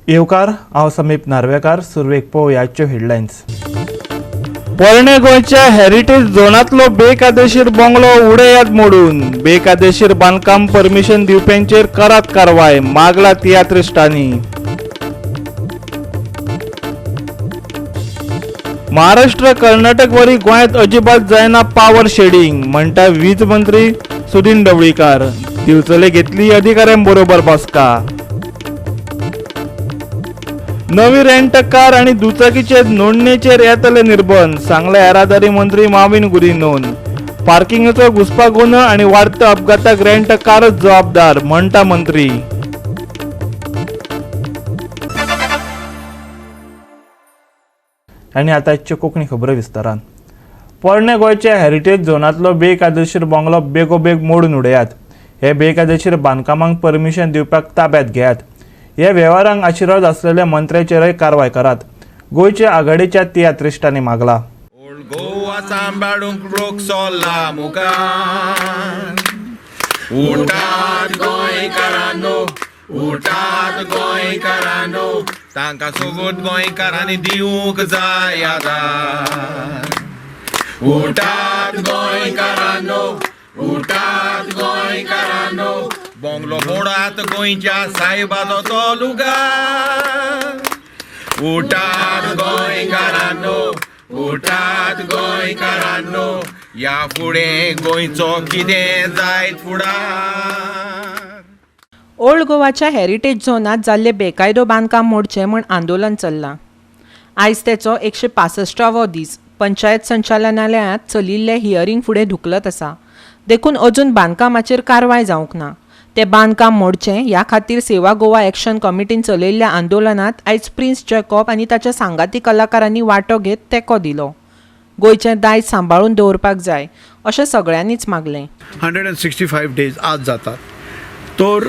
येवकार हांव समीप नार्वेकार. सुरवेक पळोवया आजच्यो हेडलायन्स. पोरणे गोंयच्या हेरिटेज झोनांतलो बेकायदेशीर बंगलो उडयात मोडून बेकायदेशीर बांदकाम परमिशन दिवप्यांचेर करात कारवाय, मागला तियात्रिस्टांनी. महाराष्ट्र कर्नाटक वरी गोंयांत अजिबात जायना पावर शेडिंग, म्हणटा वीज मंत्री सुदीन ढवळीकार. दिवचले घेतली अधिकाऱ्यांबरोबर बसका. नवी रेंट कार आणि दुचाकीचे नोंदणीचेर येतले निर्बंध, सांगले येरादारी मंत्री माविन गुदिन्होन. पार्किंगाचो घुसपागोंदळ आणि वाडत्या अपघाताक रेंट कारच जबाबदार, म्हणटा मंत्री. आणि आताच्यो कोंकणी खबरो विस्तारान. पोरणे गोंयच्या हेरिटेज झोनांतलो बेकायदेशीर बंगलो बेगोबेग मोडून उडयात. हे बेकायदेशीर बांदकामांक परमिशन दिवपाक ताब्यात घेयात. ह्या वेव्हारांक आशिर्वाद आसलेल्या मंत्र्याचेरय कारवाय करात, गोंयच्या आघाडीच्या तियात्रिस्टांनी मागला. गोवा सांबाळूंक लोक सोल्ला मुखार. उठात गोंयकारांनो, उठात गोंयकारांनो, तांकां सोगोत गोंयकारांनी दिवूंक जाय आदार. उठात गोंयकारांनो, उठात गोंयकारांनो, बंगलो मोडात गोंयच्या सायबाचो तो लुगार. उठात गोंयकारांनो, उठात गोंयकारांनो, या फुडें गोंयचो कितें जायत फुडार. ओल्ड गोवाच्या हेरिटेज झोनात जाल्ले बेकायदो बांदकाम मोडचें म्हण आंदोलन चल्लां. आयज तेचो 165वो दीस. पंचायत संचालनालयांत चलिल्ले हियरींग फुडें धुकलत आसा. देखून अजून बांदकामाचेर कारवाय जावंक ना. ते बांदकाम मोडचें ह्या खातीर सेवा गोवा एक्शन कमिटीन चलयल्ल्या आंदोलनात आयज प्रिन्स जॅकॉब आनी ताच्या सांगाती कलाकारांनी वांटो घेत तेंको दिलो. गोंयचें दायज सांबाळून दवरपाक जाय अशें सगळ्यांनीच मागलें. 165 डेज आज जातात. तर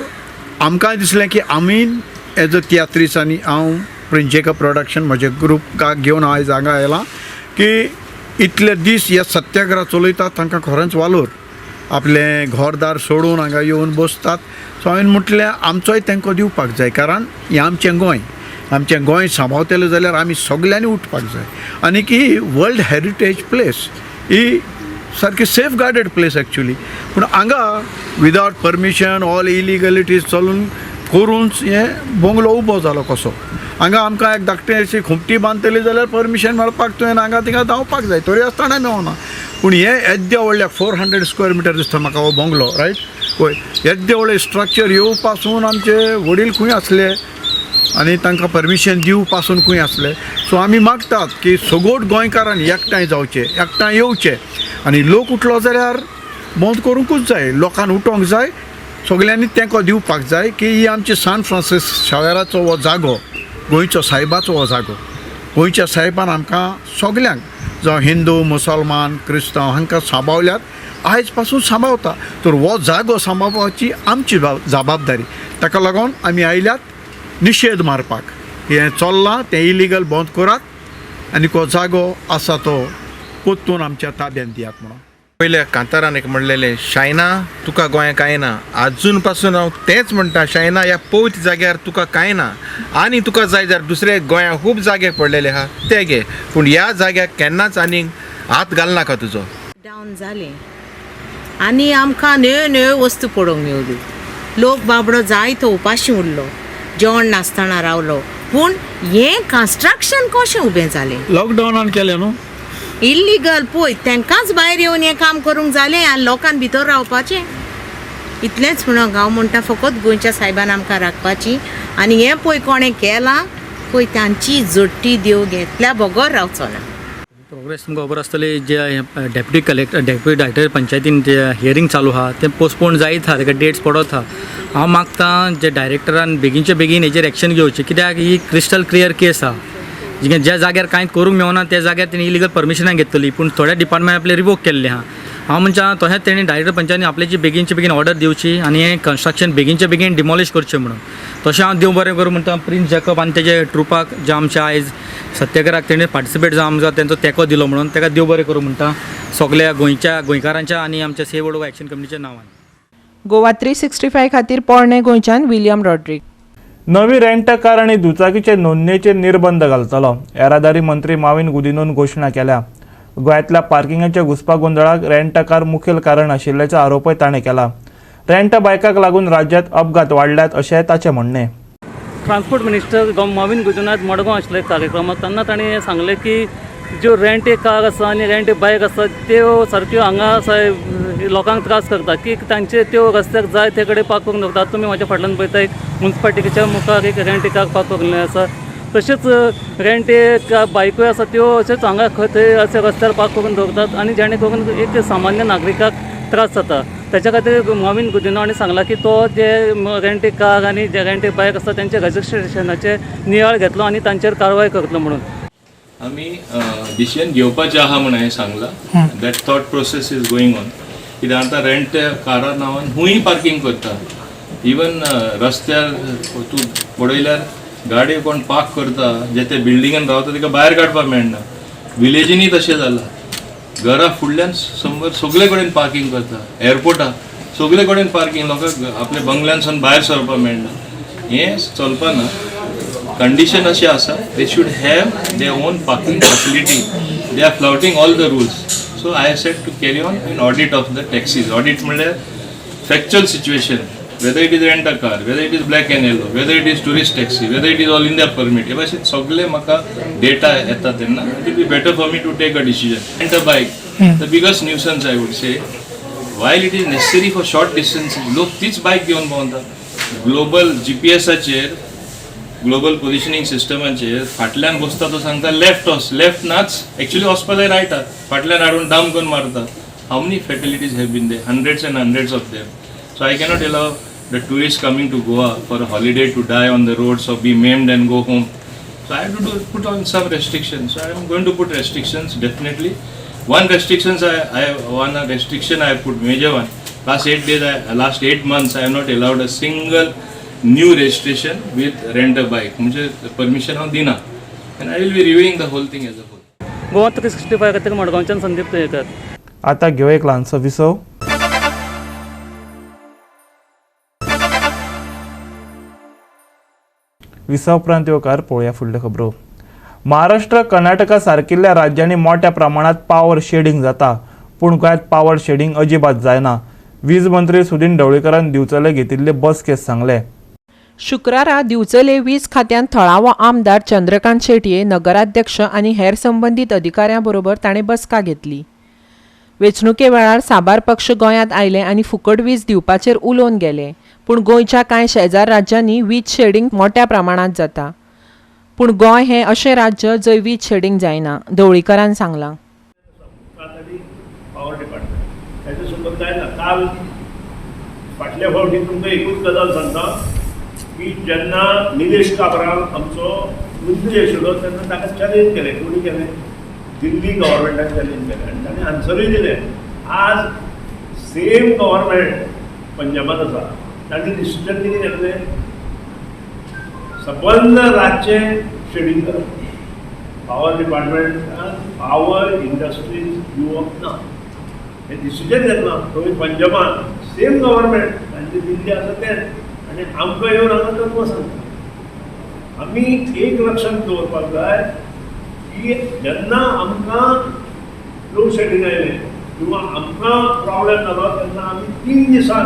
आमकां दिसलें की आमी एज अ तियात्रीस आनी हांव प्रिन्स जॅकॉब प्रोडक्शन म्हजे ग्रुपाक घेवन आयज हांगा आयलां की इतले दीस हे सत्याग्रह चलयतात तांकां खरेंच वालोर. आपलें घरदार सोडून हांगा येवन बसतात. सो हांवें म्हटलें आमचोय तेंको दिवपाक जाय, कारण हें आमचें गोंय. आमचें गोंय सांबाळटलें जाल्यार आमी सगल्यांनी उठपाक जाय. आनी की वर्ल्ड हेरिटेज प्लेस ही सारकी सेफ गार्डेड प्लेस एक्चुअली, पूण हांगा विदावट परमिशन ऑल इलिगलिटीज चलून करून हें बंगलो उबो जालो कसो. हांगा आमकां एक धाकटें अशी खुमटी बांदतली जाल्यार परमिशन मेळपाक तुवें हांगा थिंगा धांवपाक जाय, तरी आसतना मेळना. पूण हे येद्या व्हडल्या 400 स्क्वेअर मिटर दिसता म्हाका हो बंगलो, रायट. पळय येद्या व्हडले स्ट्रक्चर येवं पासून आमचे वडील खंय आसले आनी तांकां परमिशन दिवं पासून खंय आसले. सो आमी मागतात की सगोट गोंयकारांनी एकठांय जावचे, एकठांय येवचे आनी लोक उठलो जाल्यार बंद करूंकूच जाय. लोकांनी उठोवंक जाय, सगल्यांनी तेंको दिवपाक जाय की ही आमची सान फ्रांसीस शावेराचो हो जागो, गोंयचो सायबाचो हो जागो. गोंयच्या सायबान आमकां सगल्यांक जावं हिंदू मुसलमान क्रिस्तांव हांकां सांबाळल्यात, आयज पासून सांबाळटा. तर हो जागो सांबाळपाची आमची जबाबदारी. ताका लागून आमी आयल्यात निशेध मारपाक. हें चल्लां तें इलिगल बंद करात आनी हो जागो आसा तो पोत्तून आमच्या ताब्यांत दियात म्हणून. पयल्या कांतारान एक म्हणलेलें, शायना तुका गोंय कांय ना. आजून पासून हांव तेंच म्हणटा, शायना ह्या पवित्र जाग्यार तुका कांय ना. आनी तुका जाय जाल्यार दुसरे गोंया खूब जागे पडलेले आहा ते घे, पूण ह्या जाग्याक केन्नाच आनीक हात घालनाका तुजो. डावन जालें आनी आमकां नव्यो नव्यो वस्तू पळोवंक मेवल्यो. लोक बाबडो जायतो उपाशी उरलो, जेवण नासतना रावलो. पूण हें कन्स्ट्रक्शन कशें उबें जालें? लॉकडावनान केलें न्हू. इल्लिगल पळय तांकांच भायर येवन हें काम करूंक जालें आनी लोकांक भितर रावपाचें. इतलेंच म्हणून हांव म्हणटा फकत गोंयच्या सायबान आमकां राखपाची आनी हें पळय कोणें केलां पळय तांची जट्टी देव घेतल्या बगर रावचो ना. प्रोग्रेस तुमकां खबर आसतली जे डेप्युटी डायरेक्टर पंचायतीन जे हियरींग चालू आहा तें पोस्टपोन जायत आहा, ताका डेट्स पडत आहा. हांव मागतां जे डायरेक्टरान बेगीनचे बेगीन हेजेर एक्शन घेवचें, कित्याक ही क्रिस्टल क्लियर केस आहा. ज्या जाग्यार कांय करूंक मेळना त्या जाग्यार तेणी इलिगल परमिशनां घेतली, पूण थोड्या डिपार्टमेंट आपले रिवोक केल्ले आहा. हांव म्हणटा तशेंच तेणी डायरेक्टर पंचायतीन आपल्याची बेगीनचे बेगीन ऑर्डर दिवची आनी हें कन्स्ट्रक्शन बेगीनचे बेगीन डिमॉलिश करचें म्हणून. तशें हांव देव बरें करूं म्हणटा प्रिन्स जॅकॉब आनी तेजे ट्रुपाक जे आमच्या आयज सत्याग्रहाक तेणी पार्टिसिपेट जावं आमकां तेंचो तेंको दिलो म्हणून ताका देव बरें करूं म्हणटा सगल्या गोंयकारांच्या आनी आमच्या सेवा गोवा एक्शन कमिटीच्या नांवान. गोवा 365 खातीर पोरणे गोंयच्यान विलियम रॉड्रीग. नवी रेंट कार आणि दुचाकीचे नोंदणीचेर निर्बंध घालतलो. येरादारी मंत्री माविन गुदिन्होन घोशणा केल्या. गोंयांतल्या पार्किंगाच्या घुसपा गोंधळाक रेंट कार मुखेल कारण आशिल्ल्याचो आरोपय ताणें केला. रेंट बायकाक लागून राज्यांत अपघात वाडल्यात अशेंय ताचें म्हणणें. ट्रान्सपोर्ट मिनिस्टर माविन गुदिन्होन आज मडगांव आशिल्ल्या कार्यक्रमाक तेन्ना ताणें सांगलें की ज्यो रेंट कार आसा आनी रेंट बायक आसा त्यो सारक्यो हांगा लोकांक त्रास करता की तांचे त्यो रस्त्याक जाय ते कडेन पार्क करून दवरतात. तुमी म्हाज्या फाटल्यान पळयता एक म्युन्सिपाल्टीच्या मुखार एक रेंट कार पार्क करिल्लें आसा. तशेंच रेंट बायकूय आसा त्यो अशेंच हांगा थंय अशे रस्त्यार पार्क करून दवरतात आनी जेणे करून एक सामान्य नागरिकाक त्रास जाता. त्याच्या खातीर माविन गुदिन्हो हांणी सांगलां की तो जे रेंट कार आनी जे रेंट बायक आसा तेंचे रजिस्ट्रेशनाचे नियाळ घेतलो आनी तांचेर कारवाय करतलो म्हणून. आमी डिसिजन घेवपाचें आहा म्हणून हांवें सांगलां. That thought process is going on. कित्याक आतां रेंट कारा नांवान खूंय पार्किंग करता. इवन रस्त्यार तूं पळयल्यार गाडयो कोण पार्क करता जे ते बिल्डिंगान रावता ताका भायर काडपाक मेळना. विलेजींनी तशें जालां. घरा फुडल्यान सगळे कडेन पार्किंग करता. एअरपोर्टार सगळे कडेन पार्किंग. लोकांक आपल्या बंगल्यांसून भायर सरपाक मेळना. हें चलपाना. कंडिशन अशी आसा they should have their own parking facility. They are flouting all the rules. So I have said to carry on in audit of the taxis. Audit म्हणल्यार factual situation, whether it is rent a car, whether it is black and yellow, whether it is tourist taxi, whether it is all India permit. हे भाशेन सगळे म्हाका data येता तेन्ना it will be better for me to take a decision. Rent a bike, the biggest nuisance I would say, while it is necessary for short distances, लोक तीच bike घेवन भोंवतात. ग्लोबल GPSाचेर, ग्लोबल पोजिशनिंग सिस्टमाचेर फाटल्यान बसता तो सांगता लेफ्ट नाच, actually वचपा जाय रायटार, फाटल्यान हाडून डाम करून मारता. How many fatalities have been there? Hundreds and hundreds of them. So I cannot allow the tourists coming to Goa for a holiday to die on the roads or be maimed and go home. So I have to put on some restrictions. So I am going to put restrictions definitely. One restriction I have put, major one. Last 8 months I have not allowed a single new registration with rent a bike. म्हणजे permission हांव दिना. And I will be reviewing the whole thing as a whole. Goa 365 खातीर मडगांवच्यान संदीप तळेकर. आता घेऊ एक ल्हानसो विसव. विसव उपरांत येवकार पळोवया फुडल्यो खबरो. महाराष्ट्र कर्नाटका सारकिल्ल्या राज्यांनी मोठ्या प्रमाणात पावर शेडिंग जाता, पूण गोंयांत पावर शेडिंग अजिबात जायना. वीज मंत्री सुदीन ढवळीकरान दिवचले घेतिल्ले बसकेत सांगले. शुक्रारा दिवचले वीज खात्यान थळावो आमदार चंद्रकांत शेटये, नगराध्यक्ष आनी हेर संबंदीत अधिकाऱ्यां बरोबर ताणें बसका घेतली. वेंचणुके वेळार साबार पक्ष गोंयांत आयले आनी फुकट वीज दिवपाचेर उलोवन गेले, पूण गोंयच्या कांय शेजार राज्यांनी वीज शेडिंग मोठ्या प्रमाणात जाता. पूण गोंय हें अशें राज्य जंय वीज शेडिंग जायना, ढवळीकरान सांगलां. पावर डिपार्टमेंट त्याच्या सोबत जायना. काल फाटल्या फावटी तुमकां एकूच गजाल सांगता की जेन्ना निलेश काब्राल आमचो मंत्री आशिल्लो तेन्ना ताका चॅलेंज केलें. कोणी केलें? दिल्ली गव्हर्मेंटान चॅलेंज केलें आनी ताणें आन्सरूय दिलें. आज सेम गव्हर्मेंट पंजाबात आसा, ताणें डिसिजन कितें घेतलें? सबंद राज्य शेडिंग करप. पावर डिपार्टमेंटान पावर इंडस्ट्रीज दिवप ना हें डिसिजन घेतलां. थंय पंजाबान सेम गव्हर्मेंट तांची दिल्ली आसा तें, आनी आमकां येवन हांगा तत्व सांगता. आमी एक लक्षांत दवरपाक जाय की जेन्ना आमकां लोड शेडिंग आयलें किंवा आमकां प्रॉब्लेम जालो तेन्ना आमी 3 दिसान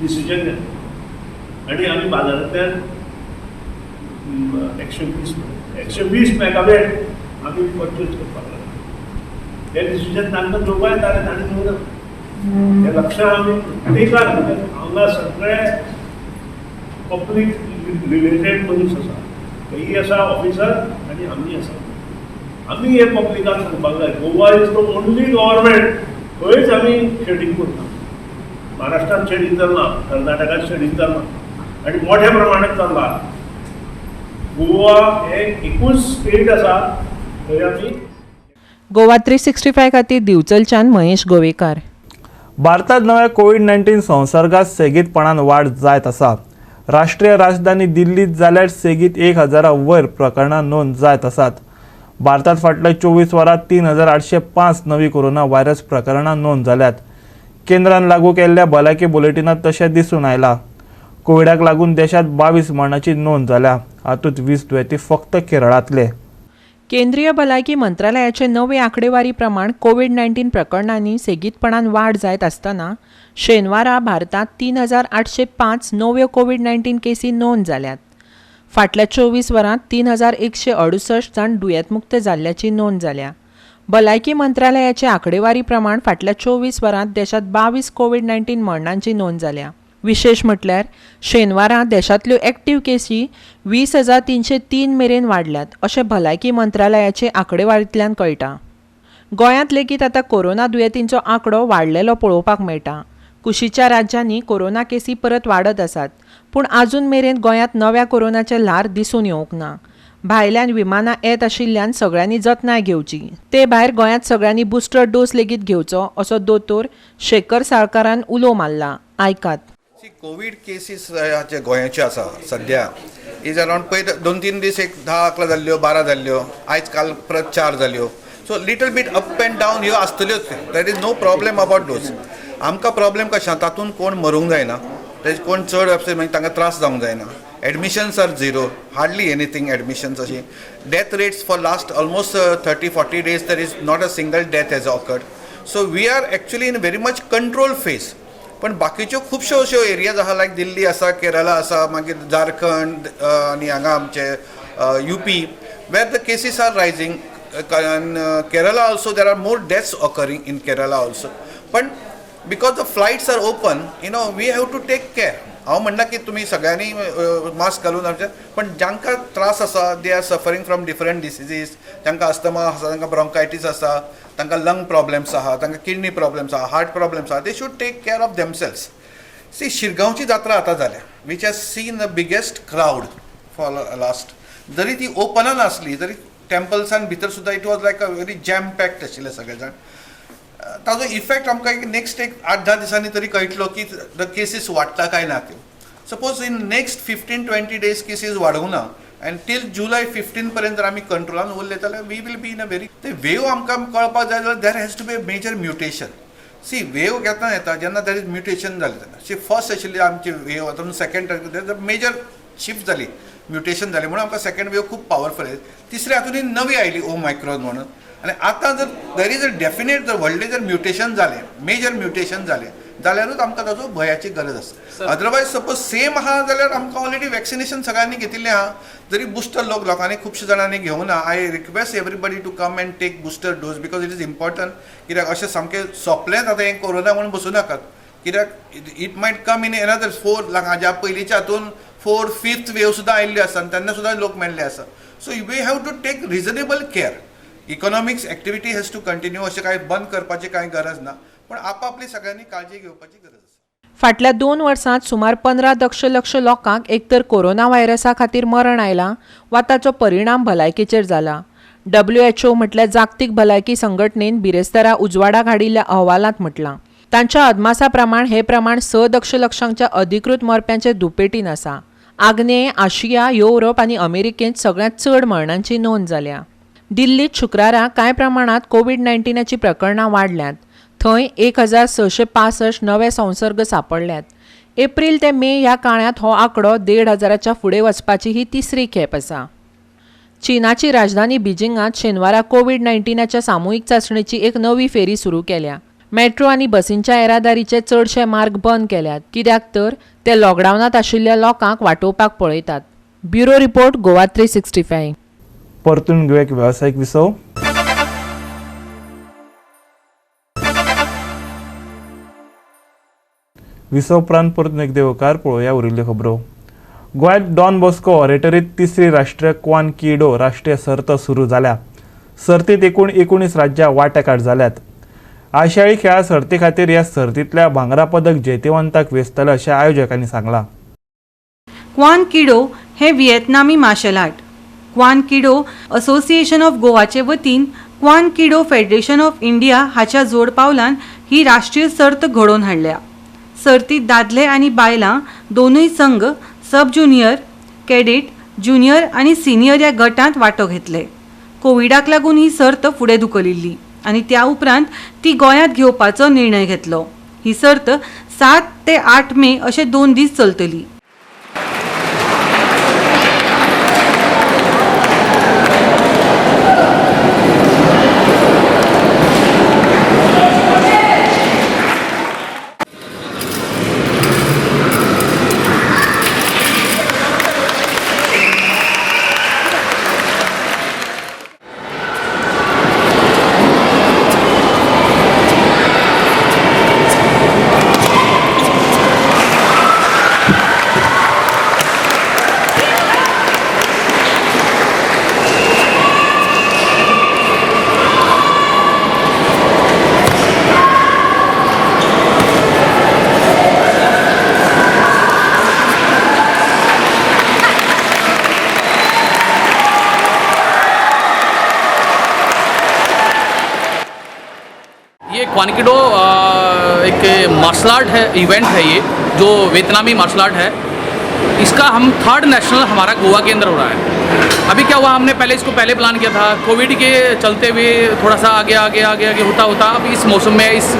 डिसिजन घेतलें आनी आमी बाजारांतल्यान 120 मेगावेट आमी परचेज करपाक लागले. तें डिसिजन तांकां घेवपा येतालें, ताणें घेवना. हें लक्षांत आमी बेकार. हांगा सगळे पब्लीक रिलेटेड मनीस आसा. ही आसा ऑफिसर आनी आमी आसा. आमी हे पब्लिकाक सांगपाक जाय Goa is the only government खंयच आमी शेडिंग करना. महाराष्ट्रात शेडिंग चलना, कर्नाटकात शेडिंग चलना आनी मोठ्या प्रमाणात चल्ला. गोवा हे एकूच स्टेट आसा थंय आमी. गोवा 365 खातीर दिवचलच्यान महेश गोवेकार. भारतात नव्या कोविड-19 संसर्गात सेगीतपणान वाड जायत आसा. राष्ट्रीय राजधानी दिल्लीत जाल्यार सेगीत 1000 वयर प्रकरणां नोंद जायत आसात. भारतात फाटल्या 24 वरांत 3805 नवी कोरोना व्हायरस प्रकरणां नोंद जाल्यात. केंद्रान लागू केल्ल्या भलायकी बुलेटिनांत तशें दिसून आयलां. कोविडाक लागून देशात 22 मरणाची नोंद जाल्या. हातूंत 20 दुयेंती फक्त केरळांतले. केंद्रीय भलायकी मंत्रालयाचे नवे आंकडेवारी प्रमाण कोविड-19 प्रकरणांनी सेगीतपणान वाड जायत आसतना शेनवारा भारतांत 3,805 नव्यो कोविड-19 केसी नोंद जाल्यात. फाटल्या 24 वरांत 3,168 जाण दुयेंतमुक्त जाल्ल्याची नोंद जाल्या. भलायकी मंत्रालयाचे आंकडेवारी प्रमाण फाटल्या 24 वरांत देशांत 22 कोविड-19 मरणांची नोंद जाल्या. विशेष म्हटल्यार शेनवारा देशांतल्यो एक्टीव केसी 20,303 मेरेन वाडल्यात अशें भलायकी मंत्रालयाचे आंकडेवारींतल्यान कळटा. गोंयांत लेगीत आतां कोरोना दुयेंतींचो आंकडो वाडलेलो पळोवपाक मेळटा. कुशीच्या राज्यांनी कोरोना केसी परत वाडत आसात, पूण आजून मेरेन गोंयांत नव्या कोरोनाचे ल्हार दिसून येवंक ना. भायल्यान विमानां येत आशिल्ल्यान सगळ्यांनी जतनाय घेवची. ते भायर गोंयांत सगळ्यांनी बुस्टर डोस लेगीत घेवचो असो दोतोर शेखर साळकारान उलो मारला. आयकात. कोविड केसीस जे गोंयाचे आसा सद्या इज अरावंड पळय 2-3 दीस एक 10-11 जाल्ल्यो 12 जाल्ल्यो आयज काल परत 4 जाल्ल्यो. So little bit up and down ह्यो आसतल्योच. That is no problem about those. आमकां प्रॉब्लेम कशें तातूंत कोण मरूंक जायना, तेजे कोण चड मागीर तांकां त्रास जावंक जायना. Admissions are zero, hardly anything admissions अशी. Death rates for last almost 30-40 days there is not a single death has occurred. So we are actually in very much control phase. पण बाकीच्यो खुबश्यो अश्यो एरियाज आसा लायक दिल्ली आसा, केरला आसा, मागीर झारखंड आनी हांगा आमचे UP वेर the cases are rising. Kerala also there are more deaths occurring in Kerala also. पण because the flights are open we have to take care. हांव म्हणना की तुमी सगळ्यांनी मास्क घालून रावचें, पण जांकां त्रास आसा they are suffering from different diseases. जांकां अस्थमा आसा, तांकां ब्रोंकायटीस आसा, तांकां लंग प्रॉब्लेम्स आहा, तांकां किडनी प्रॉब्लेम्स आहा, हार्ट प्रॉब्लेम्स आहा. They should take care of themselves. See शिरगांवची जात्रा आतां जाल्या which has seen the biggest crowd for last. जरी ती ओपनान आसली तरी टेम्पल्सान भितर सुद्दां it was like a very jam packed आशिल्ले सगळे जाण. ताजो इफेक्ट आमकां नेक्स्ट 8-10 दिसांनी तरी कळटलो की द केसीस वाडटा काय ना त्यो. Suppose in next 15-20 days cases वाडूंक ना and till July 15 पर्यंत जर आमी कंट्रोलान उरले जाल्यार we will be in a very. ते वेव आमकां कळपाक जाय जाल्यार there has to be a major mutation. सी वेव येता जेन्ना देर इज म्युटेशन जालें तेन्ना सी फर्स्ट आशिल्ली आमची वेव आतां सेकंड मेजर शिफ्ट जाली, म्युटेशन जालें म्हणून आमकां सेकंड वेव खूब पावरफुल आहे. तिसऱ्या हातून नवी आयली ओमायक्रॉन म्हणून. आनी आतां जर देर इज अ डेफिनेट जर व्हडलें जर म्युटेशन जालें, मेजर म्युटेशन जालें जाल्यारूच आमकां ताजो भयाची गरज आसा. अदरवायज सपोज सेम आहा जाल्यार आमकां ऑलरेडी वॅक्सिनेशन सगळ्यांनी घेतिल्लें आहा. जरी बुस्टर लोकांनी खुबशे जाणांनी घेवंक ना. I request everybody to come and take booster dose because it is important. कित्याक अशें सामकें सोंपलेंच आतां हें कोरोना म्हणून बसूं नाकात. कित्याक it might come in another 4 हाज्या पयलींच्या हातून 4th वेव सुद्दां आयिल्ली आसा आनी तेन्ना सुद्दां लोक मेल्ले आसा. So we have to take reasonable care. Economics activity has to continue. अशें कांय बंद करपाची कांय गरज ना, पण आपापली सगळ्यांनी काळजी घेवपाची गरज आसा. फाटल्या 2 वर्सांत सुमार 15 दशलक्ष लोकांक एकतर कोरोना व्हायरसा खातीर मरण आयलां वा ताचो परिणाम भलायकेचेर जाला. WHO म्हटल्यार जागतीक भलायकी संघटनेन बिरेस्तारा उजवाडाक हाडिल्ल्या अहवालांत म्हटलां. तांच्या अदमासा प्रमाण हे प्रमाण 6 दशलक्षांच्या अधिकृत मरप्यांचे दुपेटीन आसा. आग्नेय, आशिया, युरोप आनी अमेरिकेंत सगळ्यांत चड मरणांची नोंद जाल्या. दिल्लीत शुक्रारा कांय प्रमाणात कोविड-19ची प्रकरणां वाडल्यांत. थंय 1,665 नवे संसर्ग सापडल्यात. एप्रील ते मे ह्या काळांत हो आंकडो 1,500च्या फुडें वचपाची ही तिसरी खेप आसा. चीनाची राजधानी बिजिंगांत शेनवारा कोविड-19च्या सामुहीक चांचणेची एक नवी फेरी सुरू केल्या. मेट्रो आनी बसींच्या येरादारीचे चडशे मार्ग बंद केल्यात, कित्याक तर ते लॉकडावनांत आशिल्ल्या लोकांक वाटोवपाक पळयतात. Bureau report Goa 365. परतून घेऊ एक व्यावसायिक विसव. विसव उपरांत परतून एक देवकार पळोवया उरिल्ल्यो खबरो. गोंयांत डॉन बॉस्को ऑरेटरींत 3री राष्ट्रीय क्वान किडो राष्ट्रीय सर्त सुरू जाल्या. सर्तींत एकूण 19 राज्यां वांटेकार जाल्यात. आशियाई खेळा सर्ती खातीर ह्या सर्तींतल्या भांगरा पदक जैतिवंताक वेंचतले अशें आयोजकांनी सांगलां. क्वान किडो हे व्हिएतनामी मार्शल आर्ट. क्वान किडो असोसिएशन ऑफ गोवाचे वतीन क्वान किडो फेडरेशन ऑफ इंडिया हाच्या जोड पावलान ही राष्ट्रीय सर्त घडोवन हाडल्या. सर्तीत दादले आनी बायलां दोनूय संघ सब ज्युनियर, कॅडेट, ज्युनियर आनी सिनियर ह्या गटांत वांटो घेतले. कोविडाक लागून ही सर्त फुडें धुकलिल्ली आनी त्या उपरांत ती गोंयांत घेवपाचो निर्णय घेतलो. ही सर्त 7 ते 8 मे अशे 2 दीस चलतली. क्वानकिडो एक मार्शल आर्ट है, इवेंट है ये, जो वियतनामी मार्शल आर्ट है। इसका हम 3rd नेशनल हमारा गोवा के अंदर हो रहा है। अभी क्या हुआ, हमने इसको पहले प्लान किया था, कोविड के चलते हुए थोड़ा सा आगे होता अब इस मौसम में, इस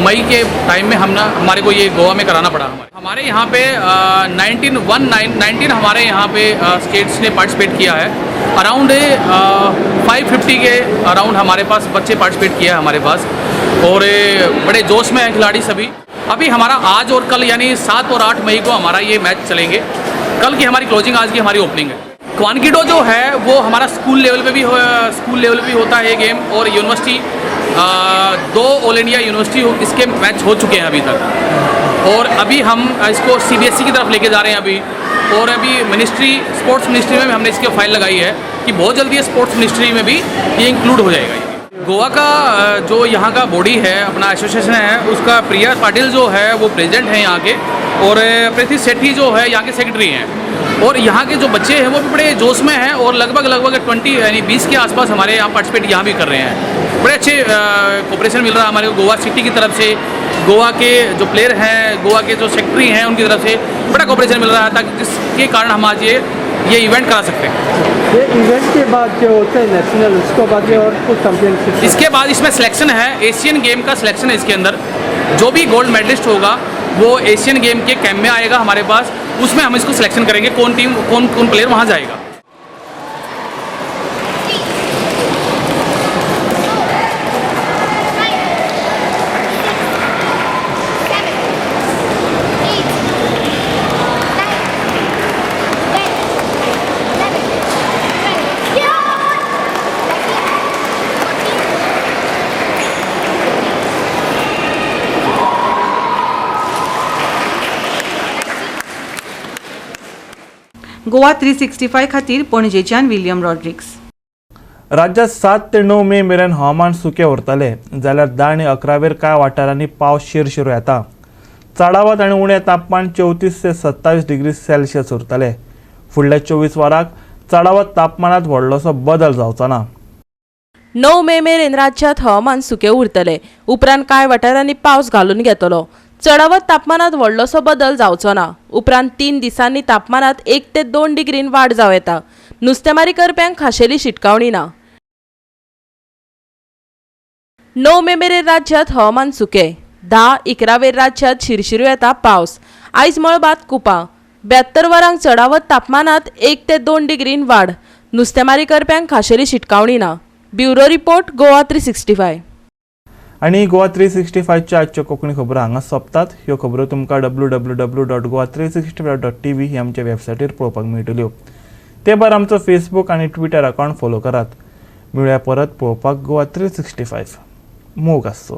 मई के टाइम में हमारे को ये गोवा में कराना पड़ा। हमारे यहाँ पे 19 हमारे यहाँ पे स्टेट्स ने पार्टिसिपेट किया है। अराउंड 550 के अराउंड हमारे पास बच्चे पार्टिसिपेट किया है हमारे पास, और बड़े जोश में हैं खिलाड़ी सभी। अभी हमारा आज और कल यानी 7 और 8 मई को हमारा ये मैच चलेंगे। कल की हमारी क्लोजिंग, आज की हमारी ओपनिंग है। क्वानकिडो जो है वो हमारा स्कूल लेवल पे भी होता है ये गेम, और यूनिवर्सिटी 2 ऑल इंडिया यूनिवर्सिटी इसके मैच हो चुके हैं अभी तक, और अभी हम इसको CBSE की तरफ लेके जा रहे हैं अभी। और अभी स्पोर्ट्स मिनिस्ट्री में भी हमने इसकी फाइल लगाई है कि बहुत जल्दी स्पोर्ट्स मिनिस्ट्री में भी ये इंक्लूड हो जाएगा। गोवा का जो यहाँ का बॉडी है, अपना एसोसिएशन है, उसका प्रिया पाटिल जो है वो प्रेसिडेंट हैं यहाँ के, और प्रीति सेठी जो है यहाँ के सेक्रेटरी हैं। और यहाँ के जो बच्चे हैं वो भी बड़े जोश में हैं, और लगभग 20 यानी 20 के आसपास हमारे यहाँ पार्टिसिपेट यहाँ भी कर रहे हैं। बड़े अच्छे कोऑपरेशन मिल रहा है हमारे को गोवा सिटी की तरफ से, गोवा के जो प्लेयर हैं, गोवा के जो सेक्रेटरी हैं उनकी तरफ से बड़ा कोऑपरेशन मिल रहा है, ताकि जिसके कारण हम आज ये इवेंट करा सकते हैं। ये इवेंट के बाद जो होता है नेशनल, उसको बाद और कुछ चैंपियनशिप, इसके बाद इसमें सिलेक्शन है, एशियन गेम का सिलेक्शन है इसके अंदर। जो भी गोल्ड मेडलिस्ट होगा वो एशियन गेम के कैंप में आएगा हमारे पास, उसमें हम इसको सिलेक्शन करेंगे कौन प्लेयर वहाँ जाएगा। गोवा 365 खातीर पणजेच्यान विलियम रॉड्रिक्स। राज्यात 7 ते 9 मे मेरेन हवामान सुकें उरतले, जाल्यार 10 आनी 11 कांय वाठारांनी पावस शिरशिरो येता। चडावत आनी उणें तापमान 34 ते 27 डिग्री सेल्सियस उरतले। फुडल्या 24 वरांक चडावत तापमानात व्हडलोसो बदल जावचो ना। 9 मे मेरेन राज्यात हवामान सुकें उरतले, उपरांत कांय वाठारांनी पावस घालून घेतलो। चडावत तापमानात व्हडलोसो बदल जावचो ना। उपरांत 3 दिसांनी तापमानात 1 ते 2 डिग्रीन वाड जावं येता। नुस्तेमारी करप्यांक खाशेली शिटकावणी ना। 9 मे मेरेन राज्यात हवामान सुकें, 10-11 राज्यात शिरशिरो येता पावस। आयज मळबात कुपां, 72 वरांक चडावत तापमानात 1 ते 2 डिग्रीन वाड। नुस्तेमारी करप्यांक खाशेली शिटकावणी ना। Bureau report Goa 365। आणि गोवा 365च्या आजच्यो कोंकणी खबरो हांगा सोंपतात। ह्यो खबरो तुमकां www.goa365.tv ही आमच्या वेबसायटीर पळोवपाक मेळटल्यो। ते भायर आमचो फेसबूक आनी ट्विटर अकावंट फॉलो करात। मेळुया परत पळोवपाक गोवा 365। मोग आसचो।